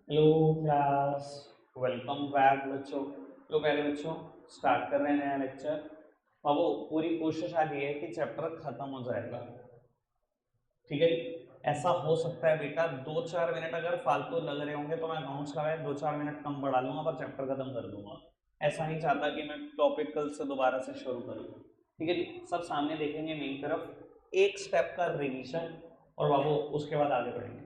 Hello class, welcome back बच्चों। तो पहले बच्चों स्टार्ट कर रहे हैं नया लेक्चर। अब वो पूरी कोशिश आज ये है कि चैप्टर खत्म हो जाएगा, ठीक है। ऐसा हो सकता है बेटा 2-4 मिनट अगर फालतू लग रहे होंगे तो मैं अकाउंट्स का 2-4 मिनट कम बढ़ा लूंगा पर चैप्टर खत्म कर दूंगा। ऐसा नहीं चाहता कि मैं टॉपिक कल से दोबारा से शुरू करूँ, ठीक है जी। सब सामने देखेंगे मेरी तरफ, एक स्टेप का रिवीजन और बाबू उसके बाद आगे बढ़ेंगे।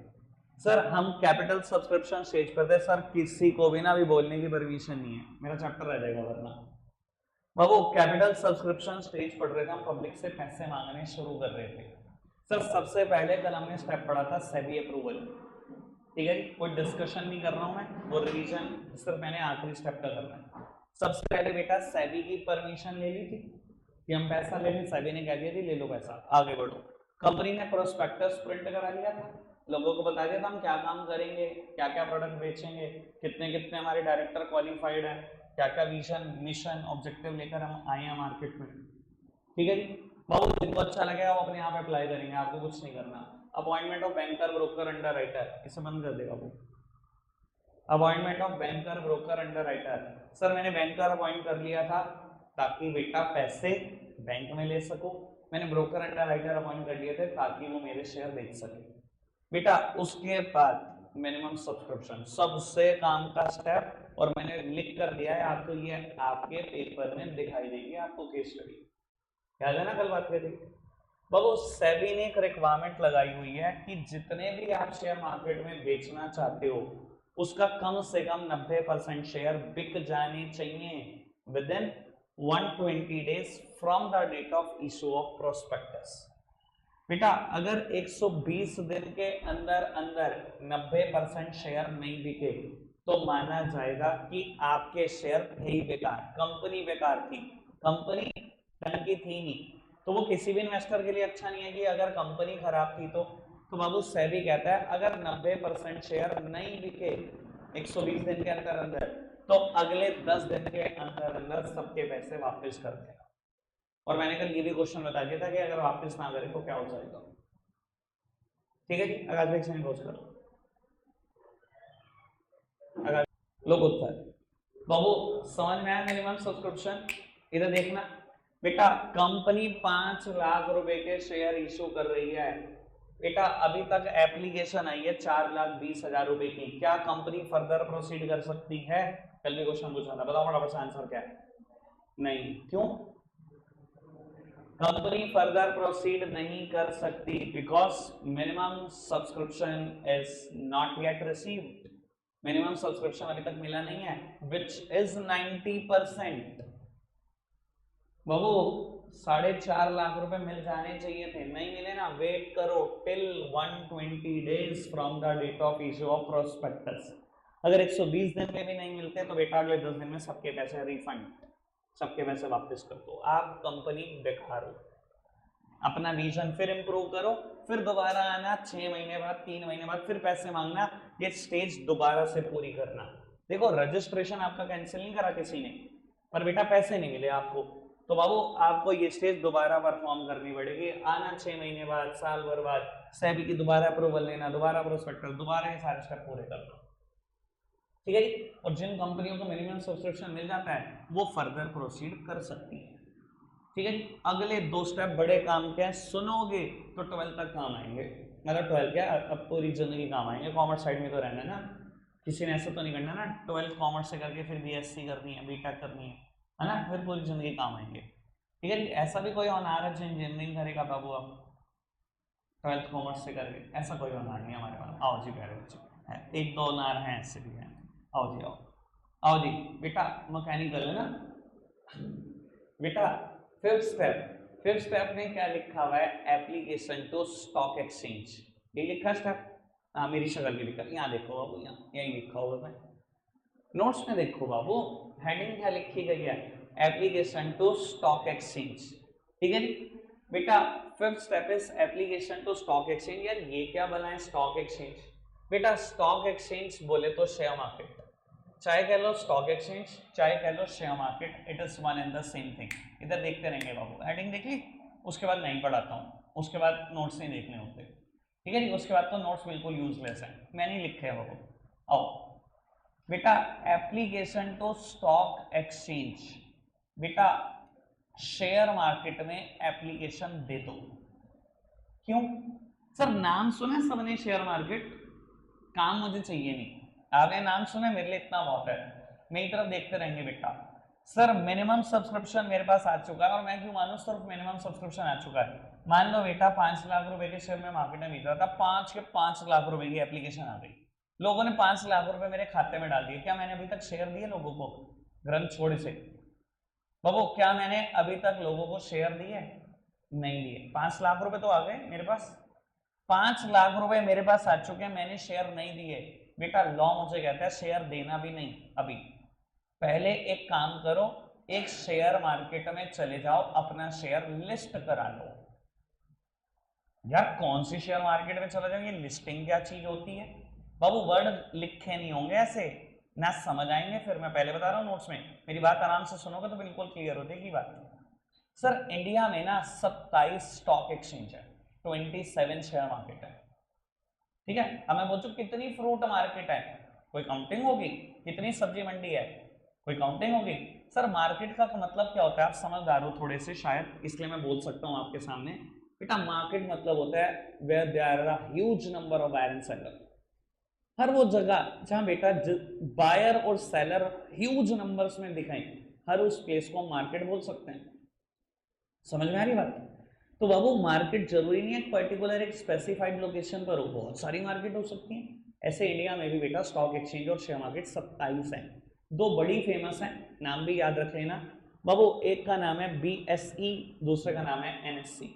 सर हम कैपिटल सब्सक्रिप्शन स्टेज पर थे सर, किसी को भी ना अभी बोलने की परमिशन नहीं है, मेरा चैप्टर रह जाएगा वरना। बाबू कैपिटल सब्सक्रिप्शन स्टेज पढ़ रहे थे हम, पब्लिक से पैसे मांगने शुरू कर रहे थे। सर सबसे पहले कल हमने स्टेप पढ़ा था सेबी अप्रूवल, ठीक है जी। कोई डिस्कशन नहीं कर रहा हूं मैं, वो रिवीजन सिर्फ मैंने आखिरी स्टेप का करना है। सबसे पहले बेटा सेबी की परमिशन ले ली थी कि हम पैसा ले लें, सेबी ने कह दिया थी ले लो पैसा, आगे बढ़ो। कंपनी ने प्रोस्पेक्टस प्रिंट करा लिया था, लोगों को बता दिया था हम क्या काम करेंगे, क्या क्या प्रोडक्ट बेचेंगे, कितने कितने हमारे डायरेक्टर क्वालिफाइड है, क्या क्या विजन मिशन ऑब्जेक्टिव लेकर हम आए हैं मार्केट में, ठीक है जी। बाबू जिनको अच्छा लगेगा वो अपने यहाँ पे अप्लाई करेंगे, आपको कुछ नहीं करना। Appointment of banker broker under writer, इसे बंद कर देगा वो। Appointment of banker broker under writer, sir मैंने बैंकर अपॉइंट कर लिया था ताकि बेटा पैसे बैंक में ले सको, मैंने ब्रोकर अंडर राइटर अपॉइंट कर लिए थे ताकि वो मेरे शेयर बेच सके बेटा। उसके बाद मिनिमम सब्सक्रिप्शन सबसे काम का स्टेप, और मैंने लिख कर दिया है आपको, ये आपके पेपर में दिखाई देगी आपको केस स्टडी, याद है ना कल बात करी। बाबू सेबी ने एक रिक्वायरमेंट लगाई हुई है कि जितने भी आप शेयर मार्केट में बेचना चाहते हो उसका कम से कम 90% शेयर बिक जाने चाहिए within 120 days from the date of issue of prospectus. बेटा अगर 120 दिन के अंदर अंदर 90% शेयर नहीं बिके तो माना जाएगा कि आपके शेयर थे ही बेकार, कंपनी बेकार थी, कंपनी ढंग की थी नहीं। तो वो किसी भी इन्वेस्टर के लिए अच्छा नहीं है कि अगर कंपनी खराब थी तो बाबू सेबी कहता है अगर 90% शेयर नहीं बिके 120 दिन के अंदर अंदर तो अगले 10 दिन के अंदर अंदर सबके पैसे वापस कर देगा। और मैंने कल ये भी क्वेश्चन बता दिया था कि अगर वापस ना करे तो क्या हो जाएगा, ठीक है जी। आगाज भाई से क्लोज करो, आगाज लोग उत्तर। बाबू समझ में आया मिनिमम सब्सक्रिप्शन, इधर देखना बेटा। कंपनी 5 लाख रुपए के शेयर इशू कर रही है बेटा, अभी तक एप्लीकेशन आई है 4,20,000 रुपए की, क्या कंपनी फर्दर प्रोसीड कर सकती है? कल भी क्वेश्चन पूछा था, बताओ फटाफट से आंसर क्या है। नहीं, क्यों? कंपनी फर्दर प्रोसीड नहीं कर सकती because minimum subscription is not yet received, minimum subscription अभी तक मिला नहीं है विच इज 90%। बाबू 4.5 लाख रुपए मिल जाने चाहिए थे, नहीं मिले ना, वेट करो till 120 days from the date of issue of prospectus. अगर 120 दिन में भी नहीं मिलते तो बेटा अगले 10 दिन में सबके पैसे रिफंड, सबके पैसे वापस कर दो, आप कंपनी बेकार हो। अपना विजन फिर इंप्रूव करो, फिर दोबारा आना 6 महीने बाद, 3 महीने बाद फिर पैसे मांगना, ये स्टेज दोबारा से पूरी करना। देखो रजिस्ट्रेशन आपका कैंसिल नहीं करा किसी ने, पर बेटा पैसे नहीं मिले आपको, तो बाबू आपको ये स्टेज दोबारा परफॉर्म करनी पड़ेगी। आना 6 महीने बाद, साल भर बाद, सेबी की दोबारा अप्रूवल लेना, दोबारा प्रोस्पेक्टस, दोबारा ये सारे स्टेप पूरे करना, ठीक है जी। और जिन कंपनियों को मिनिमम सब्सक्रिप्शन मिल जाता है वो फर्दर प्रोसीड कर सकती है, ठीक है जी। अगले 2 स्टेप बड़े काम के हैं, सुनोगे तो 12 तक काम आएंगे, मतलब 12 क्या अब पूरी जिंदगी काम आएंगे, कॉमर्स साइड में तो रहना है ना, किसी ने ऐसा तो नहीं करना ना 12 कॉमर्स से करके फिर बीएससी करनी है, बीटेक करनी है ना, फिर पूरी जिंदगी काम आएंगे, ठीक है जी। ऐसा भी कोई ऑनर है जो इंजीनियरिंग करेगा बाबू, अब 12 कॉमर्स से करके, ऐसा कोई ऑनर नहीं है हमारे पास। आओ जी प्यारे बच्चों, है 1-2 ऑनर हैं ऐसे भी हैं, आओ जी आओ, आओ जी बेटा। मैकेनिकल है ना बेटा। फिफ्थ स्टेप में क्या लिखा हुआ है, एप्लीकेशन टू स्टॉक एक्सचेंज, ये लिखा स्टेप। हाँ मेरी शक्ल भी लिखा, यहाँ देखो बाबू, यहाँ यही लिखा हुआ है नोट्स में, देखो बाबू हेडिंग क्या लिखी गई है, एप्लीकेशन टू स्टॉक एक्सचेंज, ठीक है जी बेटा। Fifth step is application to stock exchange. यार ये क्या बना है स्टॉक एक्सचेंज? बेटा स्टॉक एक्सचेंज बोले तो शेयर मार्केट, चाहे कह लो स्टॉक एक्सचेंज चाहे कह लो share market, it is one and the same thing. इधर देखते रहेंगे बाबू, हेडिंग देख ली, उसके बाद नहीं पढ़ाता हूँ, उसके बाद नोट्स नहीं देखने होते, ठीक है जी। उसके बाद तो नोट्स बिल्कुल यूजलेस है, मैंने लिखे हैं बाबू। आओ बेटा एप्लीकेशन टू स्टॉक एक्सचेंज, बेटा शेयर मार्केट में एप्लीकेशन दे दो। क्यों सर? नाम सुना सबने शेयर मार्केट, काम मुझे चाहिए नहीं। आपने नाम सुना, मेरे लिए इतना बहुत है, मेरी तरफ देखते रहेंगे बेटा। सर मिनिमम सब्सक्रिप्शन मेरे पास आ चुका है, और मैं क्यों मानूं, सिर्फ मिनिमम सब्सक्रिप्शन आ चुका है। मान लो बेटा 5 लाख रुपए के शेयर में मार्केट में बिक रहा था, 5 लाख रुपए की एप्लीकेशन आ गई, लोगों ने 5 लाख रुपए मेरे खाते में डाल दिए। क्या मैंने अभी तक शेयर दिए लोगों को? ग्रंथ छोड़ से बाबू, क्या मैंने अभी तक लोगों को शेयर दिए? नहीं दिए। 5 लाख रुपए तो आ गए मेरे पास, 5 लाख रुपए मेरे पास आ चुके हैं, मैंने शेयर नहीं दिए। बेटा लॉ मुझे कहता है शेयर देना भी नहीं। अभी पहले एक काम करो, एक शेयर मार्केट में चले जाओ, अपना शेयर लिस्ट करा लो। यार कौन सी शेयर मार्केट में चला जाओ, ये लिस्टिंग क्या चीज होती है बाबू? वर्ड लिखे नहीं होंगे ऐसे, ना समझ आएंगे। फिर मैं पहले बता रहा हूँ नोट्स में, मेरी बात आराम से सुनोगे तो बिल्कुल क्लियर होती है बात। सर इंडिया में ना 27 स्टॉक एक्सचेंज है, 27 शेयर मार्केट है, ठीक है। अब मैं पूछूं कितनी फ्रूट मार्केट है, कोई काउंटिंग होगी? कितनी सब्जी मंडी है, कोई काउंटिंग होगी? सर मार्केट का मतलब क्या होता है, आप समझदार हो थोड़े से शायद, इसलिए मैं बोल सकता हूं आपके सामने। बेटा मार्केट मतलब होता है where there are a huge number of buyer and seller. हर वो जगह जहां बेटा बायर और सेलर ह्यूज नंबर्स में दिखाएं, हर उस प्लेस को मार्केट बोल सकते हैं। समझ में आ रही बात? तो बाबू मार्केट जरूरी नहीं है पर्टिकुलर एक स्पेसिफाइड लोकेशन पर हो, बहुत सारी मार्केट हो सकती है। ऐसे इंडिया में भी बेटा स्टॉक एक्सचेंज और शेयर मार्केट 27 है। दो बड़ी फेमस है, नाम भी याद रख लेना बाबू। एक का नाम है BSE, दूसरे का नाम है NSE।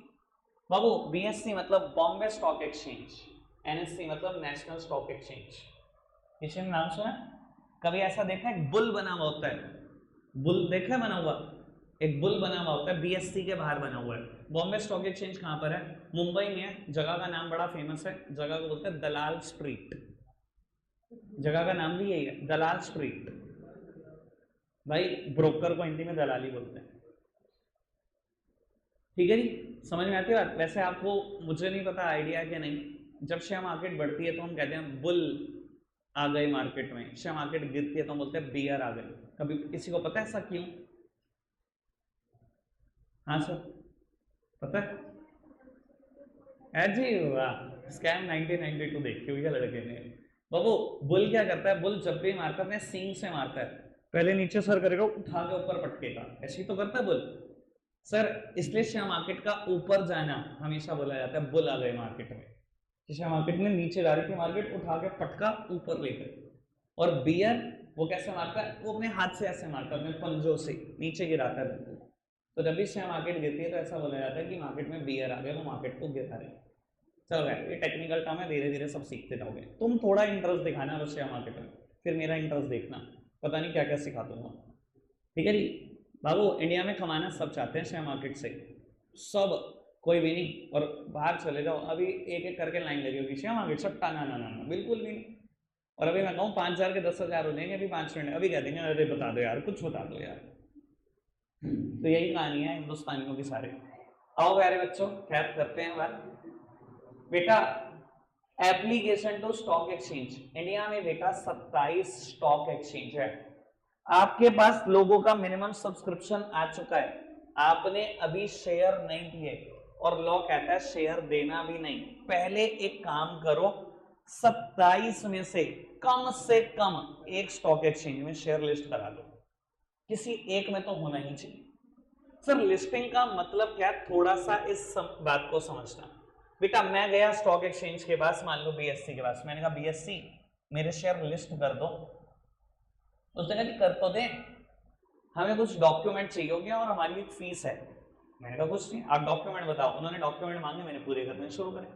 बाबू BSE मतलब बॉम्बे स्टॉक एक्सचेंज, NSE मतलब नेशनल स्टॉक एक्सचेंज। किसी ने नाम सुना? कभी ऐसा देखा है बुल बना हुआ होता है, बुल देखा है बना हुआ, एक बुल बना हुआ होता है, BSE के बाहर बना हुआ है। बॉम्बे स्टॉक एक्सचेंज कहां पर है? मुंबई में है। जगह का नाम बड़ा फेमस है, जगह को बोलते हैं दलाल स्ट्रीट। जगह का नाम भी यही है, दलाल स्ट्रीट। भाई ब्रोकर को हिंदी में दलाली बोलते हैं, ठीक है जी। समझ में आती है बात? वैसे आपको, मुझे नहीं पता आइडिया कि नहीं, जब शेयर मार्केट बढ़ती है तो हम कहते हैं बुल आ गए मार्केट में, शेयर मार्केट गिरती है तो हम बोलते हैं बियर आ गए। कभी किसी को पता है ऐसा क्यों? हाँ सर पता है जी, वाह, स्कैम 1992 देखी हुई है लड़के ने। बाबू बुल क्या करता है, बुल जब भी मारता है अपने सींग से मारता है, पहले नीचे सर करेगा, उठा के ऊपर पटकेगा, ऐसे ही तो करता है बुल सर। इसलिए शेयर मार्केट का ऊपर जाना हमेशा बोला जाता है बुल आ गए मार्केट में। शेयर मार्केट में नीचे जा रही थी मार्केट, उठा के पटका ऊपर लेकर। और बियर वो कैसे मारता है, वो अपने हाथ से ऐसे मारता है, अपने पंजों से नीचे गिराता है बिल्कुल। तो जब भी शेयर मार्केट गिरती है तो ऐसा बोला जाता है कि मार्केट में बियर आ गए, वो मार्केट को गिरा रहे। चलो भाई ये टेक्निकल टर्म है, धीरे धीरे सब सीखते जाओगे। तुम थोड़ा इंटरेस्ट दिखाना बस शेयर मार्केट में, फिर मेरा इंटरेस्ट देखना, पता नहीं क्या क्या सिखा दूंगा, ठीक है जी। बाबू इंडिया में कमाना सब चाहते हैं शेयर मार्केट से, सब, कोई भी नहीं। और बाहर चले जाओ, अभी एक एक करके लाइन लगी होगी शेयर मार्केट सट्टा, ना ना ना ना बिल्कुल भी नहीं। और अभी मैं कहूँ 5,000 के 10,000 हो जाएंगे अभी 5 मिनट, अभी कह देंगे अरे बता दो यार, कुछ बता दो यार। तो यही कहानी है हिंदुस्तानियों की सारे। आओ प्यारे बच्चों, खैर करते हैं बात। बेटा application to stock exchange, India में बेटा 27 स्टॉक एक्सचेंज है। आपके पास लोगों का मिनिमम सब्सक्रिप्शन आ चुका है, आपने अभी शेयर नहीं दिए, और लॉ कहता है शेयर देना भी नहीं। पहले एक काम करो, 27 में से कम एक स्टॉक एक्सचेंज में शेयर लिस्ट करा लो, किसी एक में तो होना ही चाहिए। सर लिस्टिंग का मतलब क्या, थोड़ा सा इस बात को समझना। बेटा मैं गया स्टॉक एक्सचेंज के पास, मान लो BSE के पास, मैंने कहा BSE मेरे शेयर लिस्ट कर दो। उसने कहा कि कर तो दे, हमें कुछ डॉक्यूमेंट चाहिए होंगे और हमारी एक फीस है। मैंने कहा कुछ नहीं, आप डॉक्यूमेंट बताओ। उन्होंने डॉक्यूमेंट मांगे, मैंने पूरे करने शुरू करे।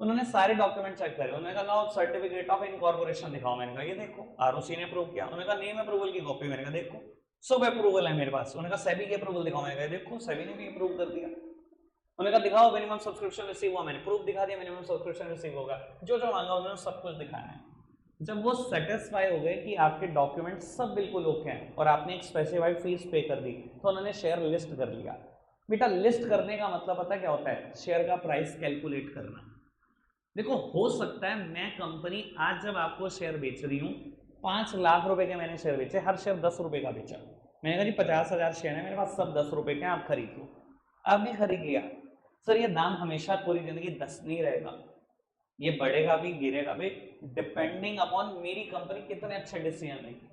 उन्होंने सारे डॉक्यूमेंट चेक करे, उन्होंने कहा लाओ सर्टिफिकेट ऑफ इनकॉर्पोरेशन दिखाओ। मैंने कहा ये देखो, ROC ने अप्रूव किया। उन्होंने कहा नेम अप्रूवल की कॉपी, मैंने कहा देखो सब अप्रूवल है मेरे पास। उन्होंने कहा सेबी की अप्रूवल दिखाओ, मैंने कहा देखो सेबी ने भी अप्रूव कर दिया। उन्होंने कहा दिखाओ मिनिमम सब्सक्रिप्शन रिसीव हुआ, मैंने प्रूफ दिखा दिया मिनिमम सब्सक्रिप्शन रिसीव होगा। जो जो मांगा उन्होंने सब कुछ दिखाया है। जब वो सेटिस्फाई हो गए कि आपके डॉक्यूमेंट सब बिल्कुल ओके हैं और आपने एक स्पेसिफाइड फीस पे कर दी, तो उन्होंने शेयर लिस्ट कर लिया। बेटा लिस्ट करने का मतलब पता क्या होता है, शेयर का प्राइस कैलकुलेट करना। देखो हो सकता है मैं कंपनी आज जब आपको शेयर बेच रही हूँ 5 लाख रुपए के मैंने शेयर बेचे, हर शेयर 10 रुपए का बेचा। मैंने कहा जी 50,000 शेयर है मेरे पास, सब 10 रुपए के, आप खरीद लो। आपने खरीद लिया। सर ये दाम हमेशा पूरी जिंदगी 10 नहीं रहेगा, ये बढ़ेगा भी गिरेगा भी, डिपेंडिंग अपॉन मेरी कंपनी कितने अच्छे डिसीजन लेगी।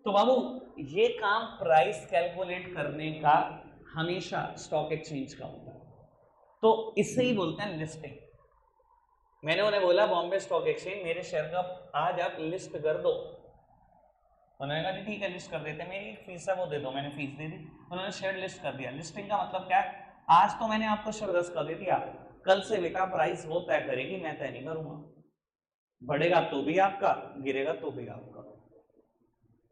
तो बाबू ये काम प्राइस कैलकुलेट करने का हमेशा स्टॉक एक्सचेंज का होता है, तो इससे ही बोलते हैं लिस्टिंग। मैंने उन्हें बोला बॉम्बे स्टॉक एक्सचेंज मेरे शेयर का आज आप लिस्ट कर दो। उन्होंने कहा ठीक है लिस्ट कर देते हैं, मेरी फीस है वो दे दो। मैंने फीस दे दी, उन्होंने शेयर लिस्ट कर दिया। लिस्टिंग का मतलब क्या है, आज तो मैंने आपको शेयर 10 का दे दिया, कल से बेटा प्राइस वो तय करेगी, मैं तय नहीं करूंगा। बढ़ेगा तो भी आपका, गिरेगा तो भी आपका।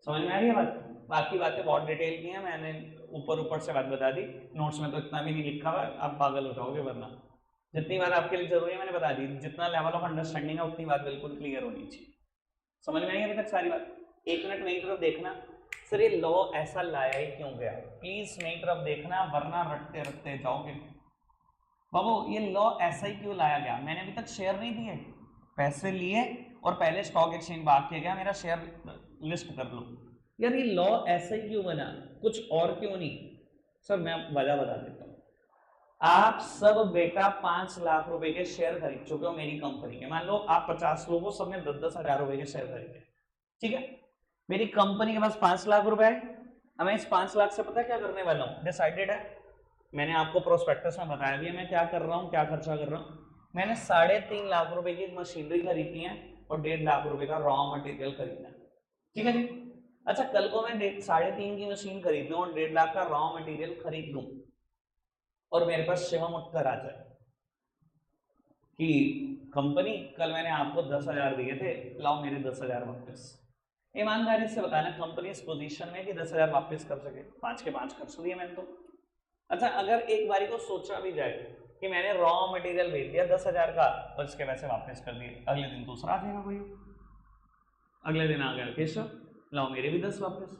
समझ में आ रही है बात? बाकी बातें बहुत डिटेल की हैं, मैंने ऊपर ऊपर से बात बता दी, नोट्स में तो इतना भी नहीं लिखा हुआ, आप पागल हो जाओगे। वरना जितनी बात आपके लिए जरूरी है मैंने बता दी, जितना लेवल ऑफ अंडरस्टैंडिंग है उतनी बात बिल्कुल क्लियर होनी चाहिए। समझ में आई अभी तक सारी बात? एक मिनट मेरी तरफ देखना, सर ये लॉ ऐसा लाया ही क्यों गया, प्लीज मेरी तरफ देखना वरना रटते रटते जाओगे। बाबू ये लॉ ऐसा ही क्यों लाया गया? मैंने अभी तक शेयर नहीं दिए, पैसे लिए और पहले स्टॉक एक्सचेंज भाग के गया मेरा शेयर लिस्ट कर लो। यार ये लॉ ऐसा ही क्यों बना, कुछ और क्यों नहीं? सर मैं वजह बता देता हूँ। आप सब बेटा 5 लाख रुपए के शेयर खरीद चुके हो मेरी कंपनी के। मान लो आप 50 लोगों सबने 10-10 हजार रुपए के शेयर खरीदे, ठीक है? मेरी कंपनी के पास 5 लाख रुपए है। अब मैं इस 5 लाख से पता क्या करने वाला हूँ, डिसाइडेड है। मैंने आपको प्रोस्पेक्टस में बताया भी है मैं क्या कर रहा हूँ, क्या खर्चा कर रहा हूँ। मैंने 3.5 लाख रुपए की मशीनरी खरीदी है और 1.5 लाख रुपए का रॉ मटेरियल खरीदना है, ठीक है जी? अच्छा कल को मैं 3.5 की मशीन खरीद लूँ और 1.5 लाख का रॉ मटेरियल खरीद लूँ और मेरे पास शिवम उठकर आ जाए कि कंपनी कल मैंने आपको 10,000 दिए थे, लाओ मेरे 10,000 वापस। ईमानदारी से बताना कंपनी इस पोजीशन में कि 10,000 वापस कर सके? 5 के 5 खर्च लिए मैंने तो। अच्छा अगर एक बारी को सोचा भी जाए कि मैंने रॉ मटेरियल भेज दिया 10,000 का और इसके पैसे वापस कर दिए, अगले दिन दूसरा आ जाएगा कोई, अगले दिन आ गया केशव लाओ मेरे भी 10 वापस।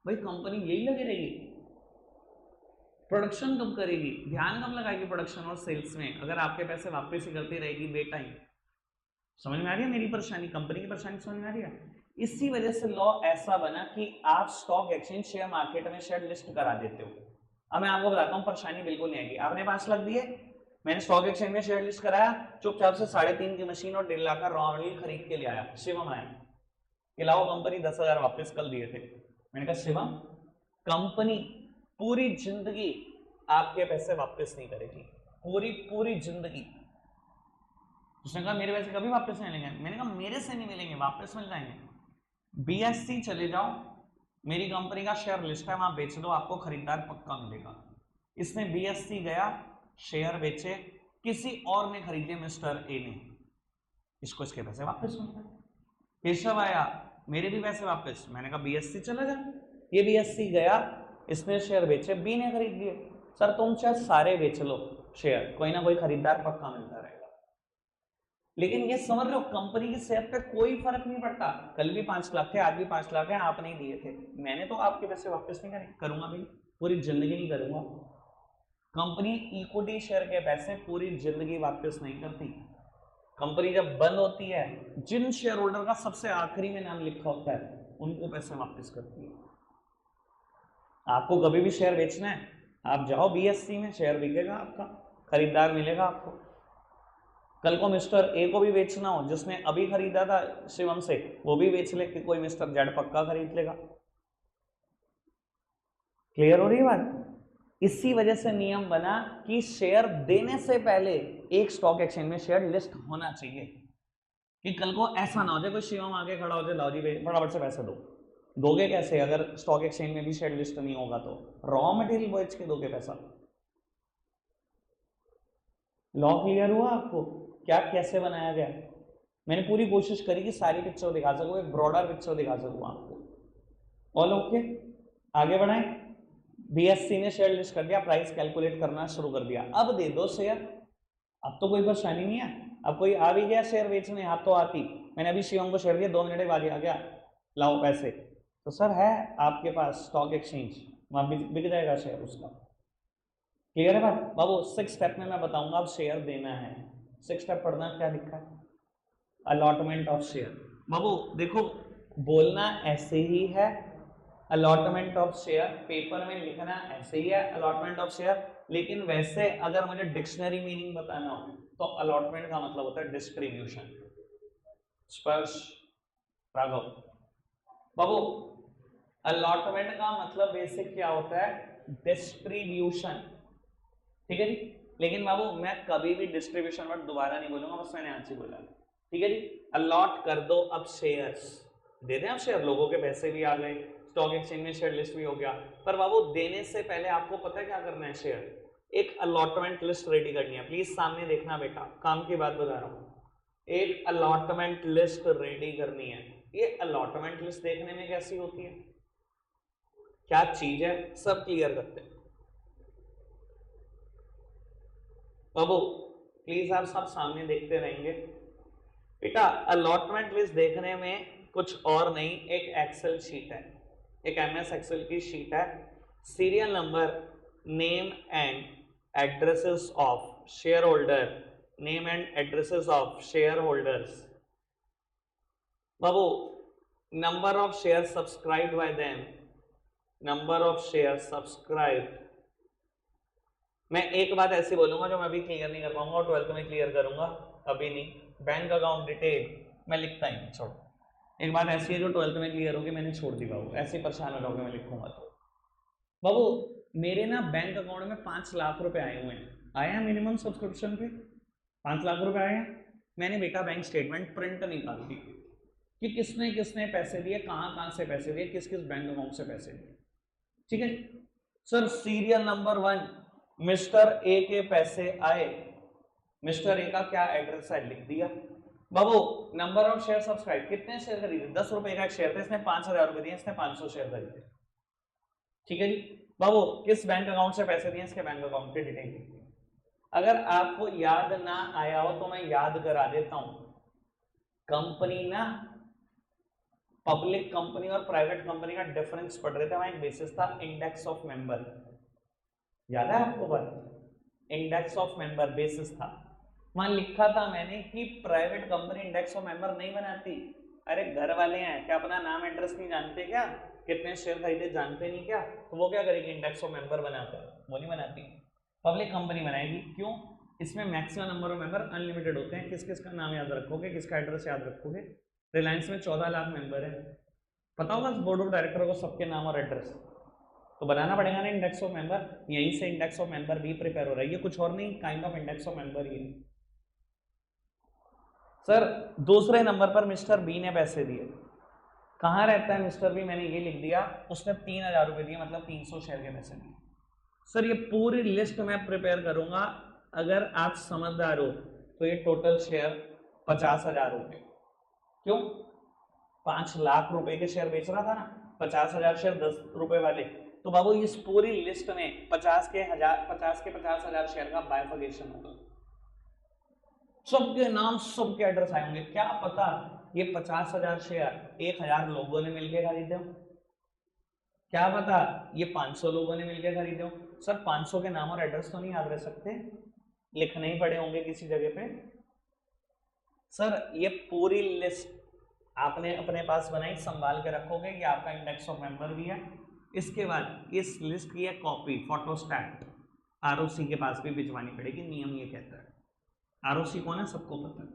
भाई कंपनी यही लगी रहेगी? प्रोडक्शन कब करेगी, ध्यान कब लगाएगी प्रोडक्शन और सेल्स में, अगर आपके पैसे वापस ही करती रहेगी बेटाइम? समझ में आ रही है मेरी परेशानी, कंपनी की परेशानी समझ में आ रही है? इसी वजह से लॉ ऐसा बना कि आप स्टॉक एक्सचेंज शेयर मार्केट में शेयर लिस्ट करा देते हो। अब मैं आपको बताता हूँ परेशानी बिल्कुल नहीं आएगी। आपने 5 लाख दिए, मैंने स्टॉक एक्सचेंज में शेयर लिस्ट कराया, चुपचाप से 3.5 की मशीन और 1.5 लाख का रॉ मटेरियल खरीद के ले आया। शिवम आया कि लाओ कंपनी 10,000 वापस कल दिए थे। मैंने कहा शिवम कंपनी पूरी जिंदगी आपके पैसे वापस नहीं करेगी, पूरी जिंदगी। उसने कहा मेरे पैसे कभी वापस नहीं मिलेंगे। मैंने कहा मेरे से नहीं मिलेंगे, वापस मिल जाएंगे। बीएससी चले जाओ, मेरी कंपनी का शेयर लिस्ट है, वहां बेच दो, आपको खरीदार पक्का मिलेगा। इसने बीएससी गया, शेयर बेचे, किसी और ने खरीदे, मिस्टर ए ने, इसको इसके पैसे वापस मिल गए। केशव आया, मेरे भी पैसे वापस। मैंने कहा बीएससी चला जा। ये बीएससी गया, इसने शेयर बेचे, बी ने खरीद लिए। सर तुम चाहे सारे बेच लो शेयर, कोई ना कोई खरीदार पक्का मिलता रहेगा। लेकिन ये समझ लो कंपनी की सेहत पे कोई फर्क नहीं पड़ता। कल भी 5 लाख थे, आज भी 5 लाख है, आप नहीं दिए थे, मैंने तो आपके पैसे वापस नहीं करूंगा भाई, पूरी जिंदगी नहीं करूंगा। कंपनी इक्विटी शेयर के पैसे पूरी जिंदगी वापस नहीं करती। कंपनी जब बंद होती है, जिन शेयर होल्डर का सबसे आखिरी में नाम लिखा होता है उनको पैसे वापस करती है। आपको कभी भी शेयर बेचना है, आप जाओ बीएससी में, शेयर बिकेगा आपका, खरीदार मिलेगा आपको। कल को मिस्टर ए को भी बेचना हो, जिसने अभी खरीदा था शिवम से, वो भी बेच ले कि कोई मिस्टर जेड पक्का खरीद लेगा। क्लियर हो रही है बात? इसी वजह से नियम बना कि शेयर देने से पहले एक स्टॉक एक्सचेंज में शेयर लिस्ट होना चाहिए, कि कल को ऐसा ना हो जाए कोई शिवम आगे खड़ा हो जाए, लाओ जी फटाफट से पैसे दो। दोगे कैसे अगर स्टॉक एक्सचेंज में भी शेयर लिस्ट नहीं होगा? तो रॉ मटेरियल बेच के दोगे पैसा। लॉ क्लियर हुआ आपको क्या कैसे बनाया गया? मैंने पूरी कोशिश करी कि सारी पिक्चर दिखा सकूं, एक ब्रॉडर पिक्चर दिखा सकूं आपको। ऑल ओके, आगे बढ़ाएं। बीएससी ने शेयर लिस्ट कर दिया, प्राइस कैलकुलेट करना शुरू कर दिया। अब दे दो शेयर, अब तो कोई परेशानी नहीं है। अब कोई आ भी गया शेयर बेचने, आप तो आती, मैंने अभी शिवम को शेयर दिया, 2 मिनट बाद आ गया लाओ पैसे, तो सर है आपके पास स्टॉक एक्सचेंज, वहां बिक जाएगा शेयर उसका। क्लियर है बात? बाबू 6 स्टेप में मैं बताऊंगा अब शेयर देना है। 6 स्टेप पढ़ना क्या लिखा है, अलॉटमेंट ऑफ शेयर। बाबू देखो बोलना ऐसे ही है, अलॉटमेंट ऑफ शेयर पेपर में लिखना ऐसे ही है, अलॉटमेंट ऑफ शेयर। लेकिन वैसे अगर मुझे डिक्शनरी मीनिंग बताना हो तो अलॉटमेंट का मतलब होता है डिस्ट्रीब्यूशन। स्पर्श राघव बाबू, अलॉटमेंट का मतलब बेसिक क्या होता है, डिस्ट्रीब्यूशन, ठीक है जी। लेकिन बाबू मैं कभी भी डिस्ट्रीब्यूशन वर्ड दोबारा नहीं बोलूंगा, बस मैंने आज ही बोला, ठीक है जी। अलॉट कर दो अब शेयर्स, दे दें आप शेयर, लोगों के पैसे भी आ गए, स्टॉक एक्सचेंज में शेयर लिस्ट भी हो गया। पर बाबू देने से पहले आपको पता है क्या करना है, शेयर एक अलॉटमेंट लिस्ट रेडी करनी है। प्लीज सामने देखना बेटा, काम की बात बता रहा हूं, एक अलॉटमेंट लिस्ट रेडी करनी है। ये अलॉटमेंट लिस्ट देखने में कैसी होती है, क्या चीज है, सब क्लियर करते हैं। बाबू प्लीज आप सब सामने देखते रहेंगे बेटा। अलॉटमेंट लिस्ट देखने में कुछ और नहीं, एक एक्सेल शीट है, एक एमएस एक्सेल की शीट है। Serial number, name and addresses of share holder, name and addresses of share holders. Babu number of share subscribed bye them, number of share subscribed. मैं एक बात ऐसी बोलूंगा जो मैं अभी क्लियर नहीं कर पाऊंगा और 12th में क्लियर करूंगा, अभी नहीं। बैंक अकाउंट डिटेल मैं लिखता ही नहीं, छोड़ो। एक बात ऐसी है जो 12th में क्लियर होगी, मैंने छोड़ दी बाबू, ऐसे ही परेशान हो जाओगे मैं लिखूंगा तो। बाबू मेरे ना बैंक अकाउंट में 5 लाख रुपए आए हुए हैं, आया मिनिमम सब्सक्रिप्शन पे 5 लाख रुपए आए हैं। मैंने बेटा बैंक स्टेटमेंट प्रिंट निकाल दी कि किसने किसने पैसे दिए, कहाँ कहाँ से पैसे दिए, किस किस बैंक अकाउंट से पैसे दिए, ठीक है sir. Serial number 1 mister A के पैसे आए, मिस्टर ए का क्या एड्रेस है लिख दिया। बाबू नंबर ऑफ शेयर सब्सक्राइब, कितने शेयर खरीदे, 10 रुपए का एक शेयर था, इसने 5,000 रुपए दिए, इसने 500 शेयर खरीदे, ठीक है जी। बाबू किस बैंक अकाउंट से पैसे दिए, इसके बैंक अकाउंट की डिटेल लिख दी। अगर आपको याद ना आया हो तो मैं याद करा देता हूं। कंपनी ना, पब्लिक कंपनी और प्राइवेट कंपनी का डिफरेंस पढ़ रहे थे, वहां एक बेसिस था इंडेक्स ऑफ मेंबर, याद है आपको बात, इंडेक्स ऑफ मेंबर बेसिस था। वहां लिखा था मैंने कि private company index of member नहीं बनाती। अरे घर वाले हैं क्या, अपना नाम एड्रेस नहीं जानते क्या, कितने शेयर खरीदे जानते नहीं क्या, तो वो क्या करेगी, इंडेक्स ऑफ मेंबर बनाकर, वो नहीं बनाती। पब्लिक कंपनी बनाएगी, क्यों, इसमें maximum number of member unlimited होते हैं। किस किस का नाम याद रखोगे, किसका एड्रेस याद रखोगे। रिलायंस में 14 लाख मेंबर है, पता होगा बोर्ड ऑफ डायरेक्टर को सबके नाम और एड्रेस, तो बनाना पड़ेगा ना इंडेक्स ऑफ मेंबर। यहीं से इंडेक्स ऑफ मेंबर भी प्रिपेयर हो रहा है, ये कुछ और नहीं, kind of index of member he. Sir दूसरे नंबर पर मिस्टर बी ने पैसे दिए, कहाँ रहता है मिस्टर बी, मैंने ये लिख दिया, उसने 3,000 रुपए दिए, मतलब 300 शेयर के पैसे दिए। सर ये पूरी लिस्ट मैं प्रिपेयर करूंगा, अगर आप समझदार हो तो ये टोटल शेयर 50,000 रुपए, क्यों 5 लाख रुपए के शेयर बेच रहा था ना, 50,000 शेयर 10 रुपए वाले, तो बाबू इस पूरी लिस्ट में 50 के 50,000 शेयर का बाइफर्केशन होगा, सबके नाम सबके एड्रेस आए होंगे। क्या पता ये 50,000 शेयर 1,000 लोगों ने मिलकर खरीदे हो, क्या पता ये 500 लोगों ने मिलकर खरीदे हो। सर 500 के नाम और एड्रेस तो नहीं याद रह सकते, लिखने ही पड़े होंगे किसी जगह पे। सर ये पूरी लिस्ट आपने अपने पास बनाई, संभाल के रखोगे, ये आपका इंडेक्स ऑफ मेंबर भी है। इसके बाद इस लिस्ट की एक कॉपी फोटोस्टैट आरओसी के पास भी भिजवानी पड़ेगी, नियम ये कहता है। आरओसी कौन है सबको पता है,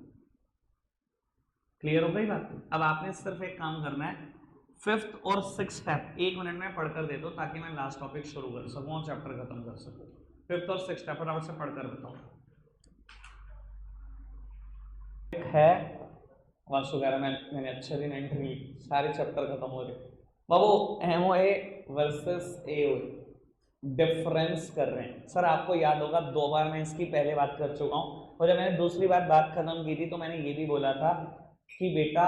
क्लियर हो गई बात। अब आपने सिर्फ एक काम करना है, 5th और 6th स्टेप 1 मिनट में पढ़कर दे दो ताकि मैं लास्ट टॉपिक शुरू कर सकूं और चैप्टर खत्म कर सकूं। 5th और 6th स्टेप फटाफट से पढ़कर बताओ। है वगैरह मैंने अच्छे दिन एंट्री, सारे चैप्टर खत्म हो रहे बाबू। एमओए वर्सेस एओए डिफरेंस कर रहे हैं। सर आपको याद होगा 2 बार मैं इसकी पहले बात कर चुका हूं, और जब मैंने दूसरी बार बात खत्म की थी तो मैंने ये भी बोला था कि बेटा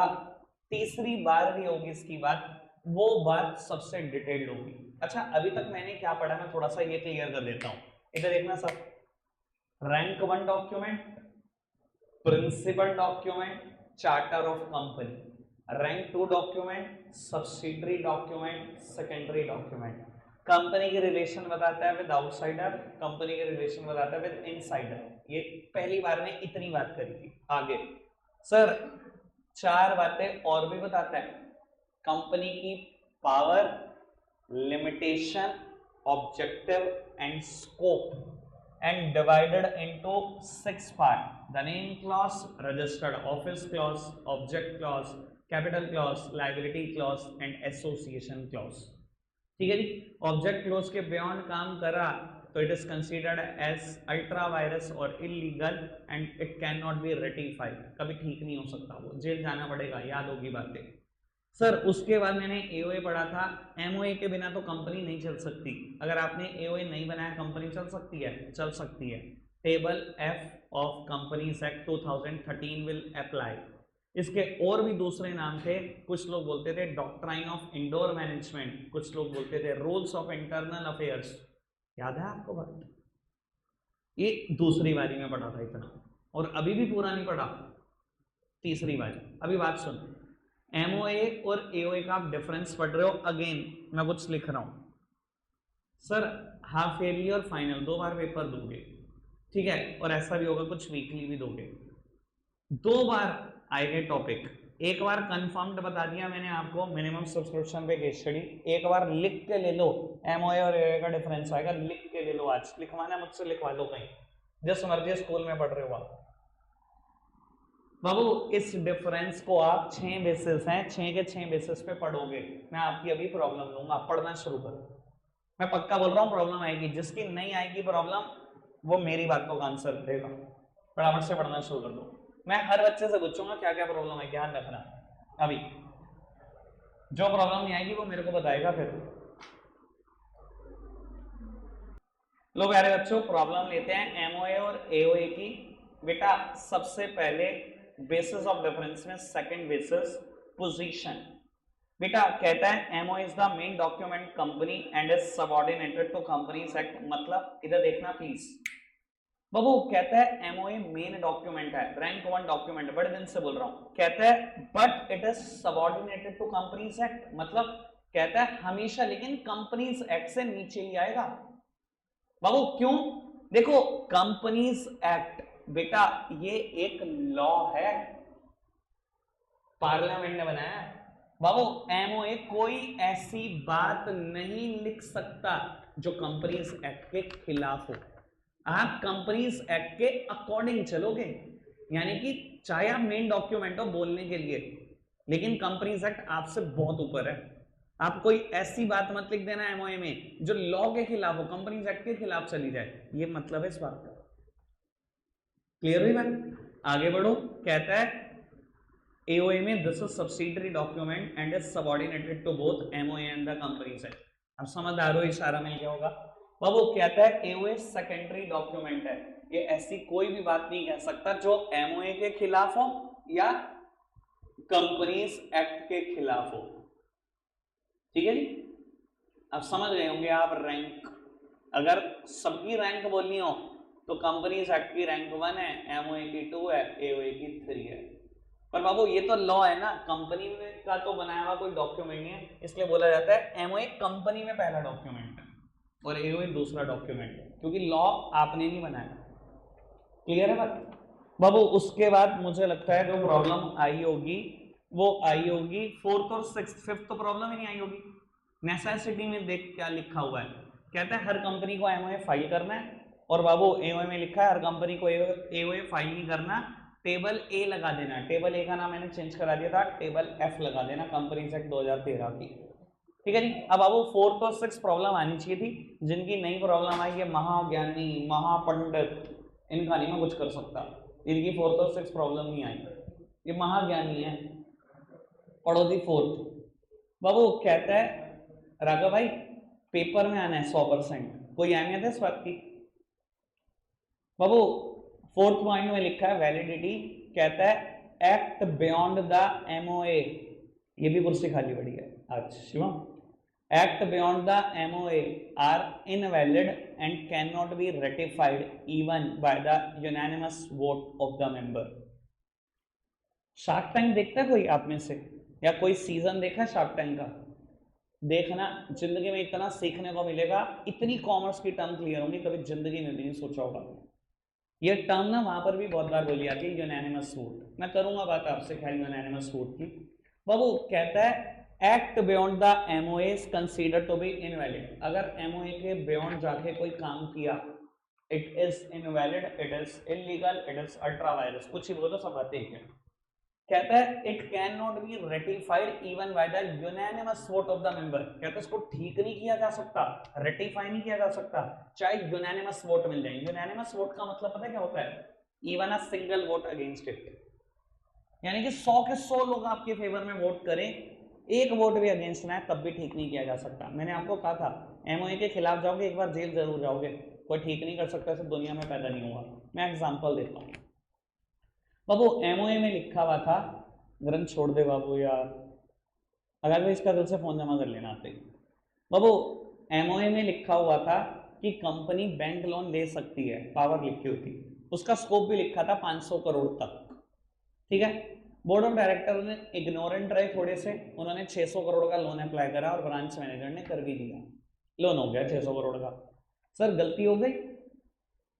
तीसरी बार भी होगी इसकी बात, वो बात सबसे डिटेल्ड होगी। अच्छा अभी तक मैंने क्या पढ़ा, मैं थोड़ा सा ये क्लियर कर देता हूं, इधर देखना सब। Rank 1 document, principal document, charter of company. Rank 2 document, subsidiary document, secondary document. Company के रिलेशन बताता है विद आउटसाइडर, कंपनी के रिलेशन बताता है विद इनसाइडर। ये पहली बार में इतनी बात करी थी। आगे सर 4 बातें और भी बताता है, कंपनी की power, limitation, objective and scope and divided into 6 parts. The name clause, registered office clause, object clause, capital clause, liability clause and association clause. ठीक है जी. ऑब्जेक्ट क्लॉज के बियॉन्ड काम करा तो it is considered as ultra vires और illegal and it can not be ratified. कभी ठीक नहीं हो सकता, वो जेल जाना पड़ेगा. याद होगी बातें सर. उसके बाद मैंने एओए पढ़ा था. एमओए के बिना तो कंपनी नहीं चल सकती. अगर आपने एओए नहीं बनाया कंपनी चल सकती है? चल सकती है. Table F of companies act 2013 will apply. इसके और भी दूसरे नाम थे. कुछ लोग बोलते थे डॉक्ट्राइन ऑफ इंडोर मैनेजमेंट, कुछ लोग बोलते थे रूल्स ऑफ इंटरनल अफेयर्स. याद है आपको बात? ये दूसरी बारी में पढ़ा था इतना, और अभी भी पूरा नहीं पढ़ा. तीसरी बारी. अभी बात सुन. एमओए और एओए का आप डिफरेंस पढ़ रहे हो. अगेन मैं कुछ लिख रहा हूं सर. हाफ ईयरली और फाइनल 2 बार पेपर दोगे, ठीक है, और ऐसा भी होगा कुछ वीकली भी दोगे. 2 बार आएंगे टॉपिक. एक बार कंफर्म्ड बता दिया मैंने आपको मिनिमम सब्सक्रिप्शन पे केस स्टडी. एक बार लिख के ले लो एमओए और एओए का डिफरेंस आएगा. लिख के ले लो. आज लिखवाना मुझसे लिखवा लो कहीं, जिस मर्जी स्कूल में पढ़ रहे हो आप. बाबू इस डिफरेंस को आप 6 बेसिस हैं, 6 के 6 बेसिस पे पढ़ोगे. मैं आपकी अभी प्रॉब्लम लूंगा, पढ़ना शुरू करो. मैं पक्का बोल रहा हूँ प्रॉब्लम आएगी. जिसकी नहीं आएगी प्रॉब्लम वो मेरी बातों का आंसर देगा. फटाफट से पढ़ना शुरू कर दो. मैं हर बच्चे से पूछूंगा क्या क्या प्रॉब्लम है, ध्यान रखना. अभी जो प्रॉब्लम नहीं आएगी वो मेरे को बताएगा. फिर लो प्यारे बच्चों, प्रॉब्लम लेते हैं एमओए और एओए की. बेटा सबसे पहले बेसिस ऑफ डिफरेंस में सेकंड बेसिस पोजीशन. बेटा कहता है MO is the main document company and is subordinated to companies act. मतलब इधर देखना प्लीज बाबू. कहता है एमओए मेन डॉक्यूमेंट है, रैंक 1 डॉक्यूमेंट. बड़े दिन से बोल रहा हूं. कहता है but it is subordinated to companies act. मतलब कहता है हमेशा लेकिन कंपनीज एक्ट से नीचे ही आएगा. बाबू क्यों? देखो कंपनीज एक्ट बेटा ये एक लॉ है, पार्लियामेंट ने बनाया है. बाबू एमओए कोई ऐसी बात नहीं लिख सकता जो कंपनीज एक्ट के खिलाफ हो. आप कंपनीज एक्ट के अकॉर्डिंग चलोगे, यानी कि चाहे आप मेन डॉक्यूमेंट हो बोलने के लिए, लेकिन कंपनीज एक्ट आपसे बहुत ऊपर है. आप कोई ऐसी बात मत लिख देना एमओए में जो लॉ के खिलाफ हो, कंपनीज एक्ट के खिलाफ चली जाए. ये मतलब है इस बात का. क्लियर हुई बात? आगे बढ़ो. कहता है एओए में this is subsidiary document and is subordinated to both MOA and the companies act. अब समझदार हो, इशारा मिल गया होगा. बाबू कहता है एओए सेकेंडरी डॉक्यूमेंट है. ये ऐसी कोई भी बात नहीं कह सकता जो एमओए के खिलाफ हो या कंपनीज एक्ट के खिलाफ हो. ठीक है जी. अब समझ गए होंगे आप रैंक. अगर सबकी रैंक बोलनी हो तो कंपनीज एक्ट की रैंक 1 है, एमओए की 2 है, एओए की 3 है. पर बाबू ये तो लॉ है ना, कंपनी में का तो बनाया हुआ कोई डॉक्यूमेंट नहीं है. इसलिए बोला जाता है एमओए कंपनी में पहला डॉक्यूमेंट है और एओए दूसरा डॉक्यूमेंट है, क्योंकि लॉ आपने नहीं बनाया. क्लियर है बात? बाबू उसके बाद मुझे लगता है जो प्रॉब्लम आई होगी वो आई होगी 4th और 6th. 5th तो प्रॉब्लम ही नहीं आई होगी. नेसेसिटी में देख क्या लिखा हुआ है. कहता है हर कंपनी को एमओए फाइल करना है, और बाबू एओए में लिखा है हर कंपनी को एओए फाइल नहीं करना, टेबल ए लगा देना. टेबल ए का नाम मैंने चेंज करा दिया था, टेबल एफ लगा देना, कंपनीज एक्ट 2013 की. ठीक है जी. अब बाबू 4th और 6th प्रॉब्लम आनी चाहिए थी. जिनकी नई प्रॉब्लम आई, ये महाज्ञानी महापंडित, इनका नहीं मैं कुछ कर सकता. इनकी 4th और 6th प्रॉब्लम नहीं आई. ये महाज्ञानी है. पढ़ो दी 4th. बाबू कहता है राघव भाई पेपर में आना है 100%. कोई अहमियत है इस बात की? बाबू 4th पॉइंट में लिखा है वैलिडिटी. कहता है एक्ट बियॉन्ड द एमओए. ये भी कुर्सी खाली पड़ी है आज Shivam. Act beyond the MOA are invalid and can not be ratified even by the unanimous vote of the member. Shark Tank देखता है कोई आप में से, या कोई सीजन देखा शार्क टैंक का? देखना, जिंदगी में इतना सीखने को मिलेगा. इतनी कॉमर्स की टर्म क्लियर होंगी कभी जिंदगी में भी नहीं सोचा होगा. ये टर्म ना वहां पर भी बहुत बार बोली जाती है यूनानिमस वोट. मैं करूंगा बात आपसे खैर यूनानिमस वोट की. बाबू कहता है act beyond the MOA is consider to be invalid. अगर एमओए के बियॉन्ड जाके कोई काम किया, it is invalid, it is illegal, it is ultra vires, कुछ ही बोलो सब बातें हैं। कहता है it can not be ratified even by the unanimous vote of the member. कहता है इसको ठीक नहीं किया जा सकता, रेटिफाई नहीं किया जा सकता चाहे यूनानिमस वोट मिल जाए। यूनानिमस वोट का मतलब पता है क्या होता है? Even a single vote against it, यानी कि 100 के 100 लोग आपके फेवर में वोट करें, एक वोट भी अगेंस्ट ना है तब भी ठीक नहीं किया जा सकता। मैंने आपको कहा था एमओए के खिलाफ जाओगे एक बार जेल जरूर जाओगे, कोई ठीक नहीं कर सकता, सब दुनिया में पैदा नहीं हुआ। मैं एग्जांपल देता हूँ बाबू, एमओए में लिखा हुआ था, ग्रंथ छोड़ दे बाबू यार, अगर भी इसका दिल से फोन जमा कर लेना आते बाबू। एमओए में लिखा हुआ था कि कंपनी बैंक लोन ले सकती है, पावर लिखी हुई थी, उसका स्कोप भी लिखा था 500 करोड़ तक, ठीक है। बोर्ड ऑफ डायरेक्टर ने इग्नोरेंट रहे थोड़े से, उन्होंने 600 करोड़ का लोन अप्लाई करा और ब्रांच मैनेजर ने कर भी दिया, लोन हो गया 600 करोड़ का। सर गलती हो गई,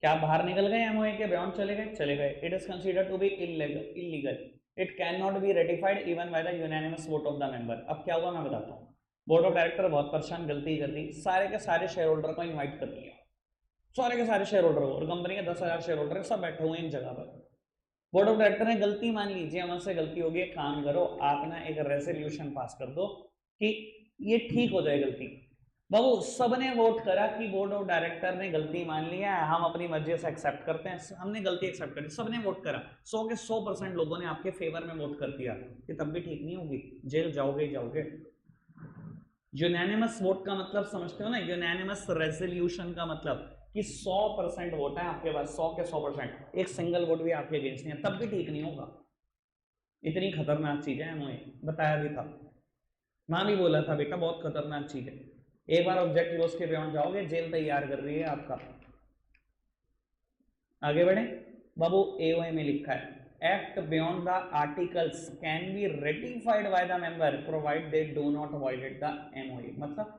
क्या बाहर निकल गए एमओए के, बियॉन्ड चले गए, चले गए। It is considered to be illegal, it can not be ratified even by the unanimous vote of the member. अब क्या हुआ मैं बताता हूँ। बोर्ड ऑफ डायरेक्टर बहुत परेशान, गलती कर दी, सारे के सारे शेयर होल्डर को इन्वाइट कर लिया, सारे के सारे शेयर होल्डर, और कंपनी के 10,000 शेयर होल्डर सब बैठे हुए एक जगह पर। बोर्ड ऑफ डायरेक्टर ने गलती मान लीजिए, हमसे गलती होगी, एक काम करो आप ना एक रेजोल्यूशन पास कर दो कि ये ठीक हो जाए गलती। बाबू सबने वोट करा कि बोर्ड ऑफ डायरेक्टर ने गलती मान लिया है, हम अपनी मर्जी से एक्सेप्ट करते हैं, हमने गलती एक्सेप्ट करी, सबने वोट करा, 100 के 100% लोगों ने आपके फेवर में वोट कर दिया, कि तब भी ठीक नहीं होगी, जेल जाओगे ही जाओगे। यूनानिमस वोट का मतलब समझते हो ना, यूनानिमस रेजोल्यूशन का मतलब कि 100% वोट है आपके पास, 100 के 100%, एक सिंगल वोट भी आपके अगेंस्ट नहीं है, तब भी ठीक नहीं होगा। इतनी खतरनाक चीज है एमओए, बताया भी था, मां भी बोला था बेटा बहुत खतरनाक चीज है, एक बार ऑब्जेक्ट क्लोज के बियॉन्ड जाओगे जेल तैयार कर रही है आपका। आगे बढ़े बाबू, एओए में लिखा है act beyond the articles can be ratified by the member provide they do not violate the MOA. मतलब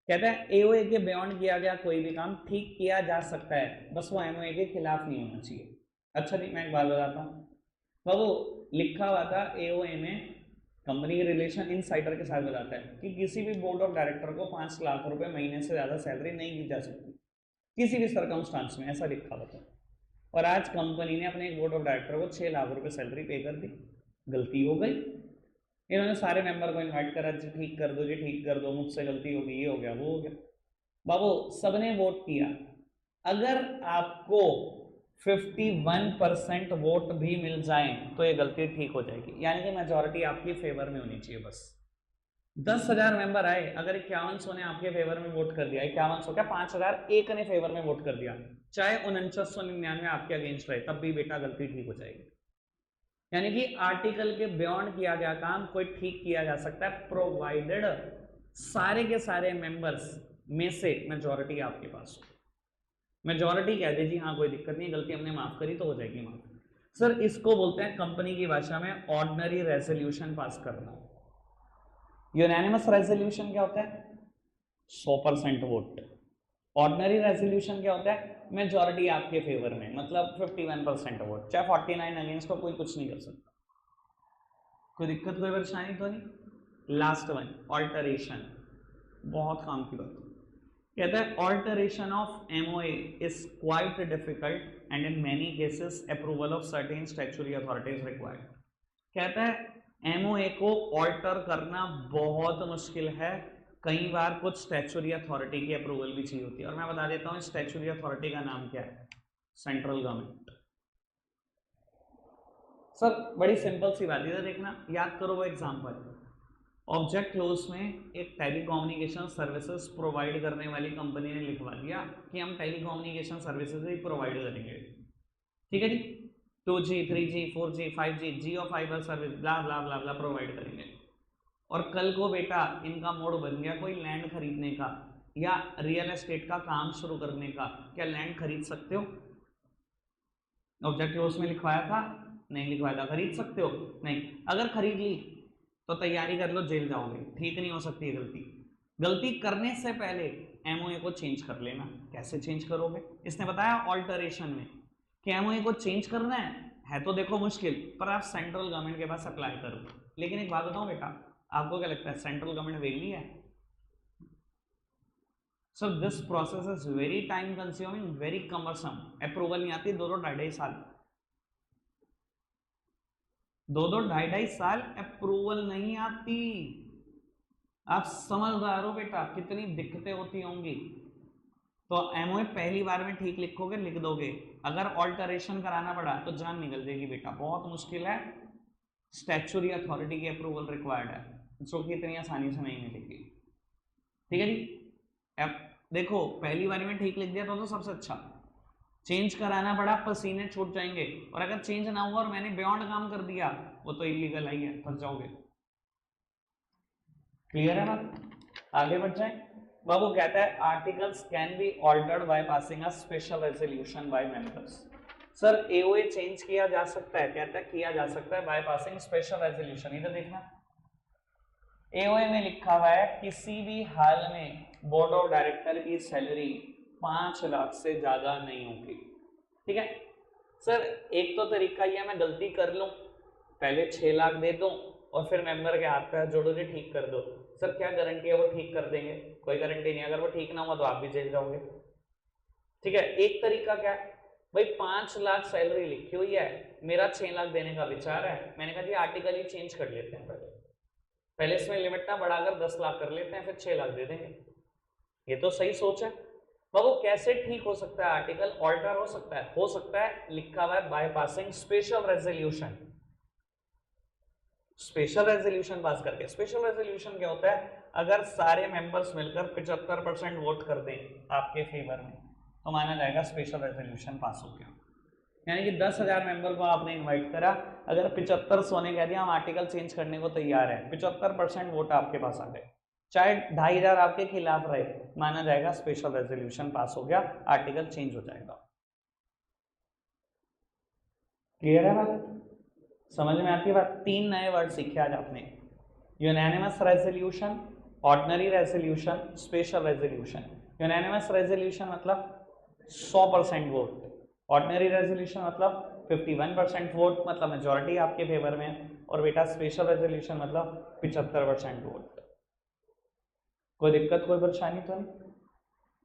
कहता है एओए के बियॉन्ड किया गया कोई भी काम ठीक किया जा सकता है, बस वो एमओए के खिलाफ नहीं होना चाहिए। अच्छा जी, मैं एक बात बताता हूँ बाबू, लिखा हुआ था एओए में कंपनी के रिलेशन इनसाइडर के साथ बताता है कि किसी भी बोर्ड ऑफ डायरेक्टर को 5 लाख रुपए महीने से ज्यादा सैलरी नहीं दी जा सकती किसी भी सर्कमस्टांस में, ऐसा लिखा हुआ था। और आज कंपनी ने अपने एक बोर्ड ऑफ डायरेक्टर को 6 लाख रुपए सैलरी पे कर दी, गलती हो गई, इन्होंने सारे मेंबर को इनवाइट करा जी ठीक कर दो जी ठीक कर दो, मुझसे गलती हो गई, ये हो गया वो हो गया। बाबू सबने वोट किया, अगर आपको 51% वोट भी मिल जाए तो ये गलती ठीक हो जाएगी, यानी कि मेजोरिटी आपके फेवर में होनी चाहिए। बस 10,000 मेंबर आए, अगर 5100 ने आपके फेवर में वोट कर दिया, 5100 क्या 5,000 एक ने फेवर में वोट कर दिया, चाहे 4999 आपके अगेंस्ट रहे, तब भी बेटा गलती ठीक हो जाएगी। यानी कि आर्टिकल के बियॉन्ड किया गया काम कोई ठीक किया जा सकता है, प्रोवाइडेड सारे के सारे मेंबर्स में से मेजॉरिटी आपके पास हो। मेजॉरिटी कह दे जी हाँ कोई दिक्कत नहीं, गलती हमने माफ करी तो हो जाएगी माफ। सर इसको बोलते हैं कंपनी की भाषा में ऑर्डिनरी रेजोल्यूशन पास करना। यूनानिमस रेजोल्यूशन क्या होता है? 100% वोट। ऑर्डिनरी रेजोल्यूशन क्या होता है? मेजॉरिटी आपके फेवर में, मतलब 51% वोट, चाहे 49 अगेंस्ट हो, कोई कुछ नहीं कर सकता। कोई दिक्कत कोई परेशानी तो नहीं। लास्ट वन ऑल्टरेशन, बहुत काम की बात कहता है alteration of MOA is quite difficult and in many cases approval of certain statutory authorities required. कहता है एमओए को ऑल्टर करना बहुत मुश्किल है, कई बार कुछ स्टैट्यूटरी अथॉरिटी की अप्रूवल भी चाहिए होती है, और मैं बता देता हूँ स्टैट्यूटरी अथॉरिटी का नाम क्या है, सेंट्रल गवर्नमेंट। सर बड़ी सिंपल सी बात है, देखना याद करो वो एग्जांपल, ऑब्जेक्ट क्लोज में एक टेलीकम्युनिकेशन सर्विसेज प्रोवाइड करने वाली कंपनी ने लिखवा दिया कि हम टेलीकम्युनिकेशन सर्विसेज ही प्रोवाइड करेंगे, ठीक है जी, 2G 3G 4G 5G जियो फाइबर सर्विस ब्ला ब्ला ब्ला ब्ला प्रोवाइड करेंगे। और कल को बेटा इनका मोड बन गया कोई लैंड खरीदने का या रियल एस्टेट का काम शुरू करने का, क्या लैंड खरीद सकते हो? ऑब्जेक्ट क्लोज में लिखवाया था? नहीं लिखवाया था, खरीद सकते हो? नहीं। अगर खरीद ली तो तैयारी कर लो, जेल जाओगे, ठीक नहीं हो सकती है गलती। गलती करने से पहले एमओए को चेंज कर लेना। कैसे चेंज करोगे? इसने बताया ऑल्टरेशन में कि एमओए को चेंज करना है तो देखो मुश्किल, पर आप सेंट्रल गवर्नमेंट के पास अप्लाई करो। लेकिन एक बात बताऊं बेटा, आपको क्या लगता है सेंट्रल गवर्नमेंट वेगली है? So this process is very time consuming, very cumbersome. Approval नहीं आती 2-2 साल, 2-2 साल अप्रूवल नहीं आती। आप समझदार हो बेटा, कितनी दिक्कतें होती होंगी। तो एमओए पहली बार में ठीक लिखोगे, लिख दोगे। अगर ऑल्टरेशन कराना पड़ा तो जान निकल जाएगी बेटा, बहुत मुश्किल है। स्टैच्यूटरी अथॉरिटी की अप्रूवल रिक्वायर्ड है, जो कि इतनी आसानी से नहीं मिलेगी। ठीक है जी। अब देखो पहली बारी में ठीक लिख दिया तो सबसे अच्छा, चेंज कराना पड़ा पसीने छूट जाएंगे, और अगर चेंज ना हुआ और मैंने बियॉन्ड काम कर दिया वो तो इलीगल ही है, फंस जाओगे। क्लियर है बात? आगे बढ़ जाए। बाबू कहता है articles can be altered by passing a special resolution bye members. Sir AOA change किया जा सकता है, कहता है किया जा सकता है बाय पासिंग स्पेशल रेजोल्यूशन। इधर देखना, एओए में लिखा हुआ है किसी भी हाल में बोर्ड ऑफ डायरेक्टर की सैलरी 5 लाख से ज्यादा नहीं होगी। ठीक है सर, एक तो तरीका यह मैं गलती कर लूं, पहले 6 लाख दे दूं और फिर मेंबर के हाथ पैर जोड़ो के ठीक कर दो। सर क्या गारंटी है वो ठीक कर देंगे? कोई गारंटी नहीं, अगर वो ठीक ना हुआ तो आप भी जेल जाओगे। ठीक है, एक तरीका क्या है भाई, 5 लाख सैलरी लिखी हुई है, मेरा 6 लाख देने का विचार है, मैंने कहा जी आर्टिकल ही चेंज कर लेते हैं, पहले इसमें लिमिट ना बढ़ाकर 10 लाख कर लेते हैं, फिर 6 लाख दे देंगे। ये तो सही सोच है। बाबू कैसे ठीक हो सकता है आर्टिकल? ऑल्टर हो सकता है लिखा हुआ है by passing special resolution. Special resolution pass करके, स्पेशल रेजोल्यूशन क्या होता है, अगर सारे मेंबर्स मिलकर 75% वोट कर दें आपके फेवर में तो माना जाएगा स्पेशल रेजोल्यूशन पास हो गया। यानी कि 10,000 मेंबर को आपने इनवाइट करा, अगर 75 ने कह दिया हम आर्टिकल चेंज करने को तैयार है, 75% वोट आपके पास आ गए, चाहे 2,500 आपके खिलाफ रहे, माना जाएगा स्पेशल रेजोल्यूशन पास हो गया, आर्टिकल चेंज हो जाएगा। क्लियर है बात? समझ में आती है बात? 3 नए वर्ड सीखे आज आपने, unanimous resolution, ordinary resolution, special resolution. Unanimous resolution मतलब 100% वोट, ऑर्डिनरी रेजोल्यूशन मतलब 51% वोट, मतलब मेजोरिटी आपके फेवर में, और बेटा स्पेशल रेजोल्यूशन मतलब 75% वोट। कोई दिक्कत कोई परेशानी तो नहीं?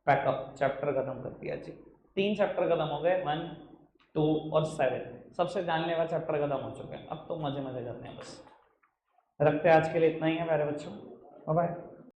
पैकअप चैप्टर खत्म कर दिया जी, 3 चैप्टर खत्म हो गए, 1, 2 और 7, सबसे जानलेवा चैप्टर खत्म हो चुके हैं। अब तो मजे मजे करते हैं बस। रखते हैं आज के लिए इतना ही है प्यारे बच्चों, बाय बाय।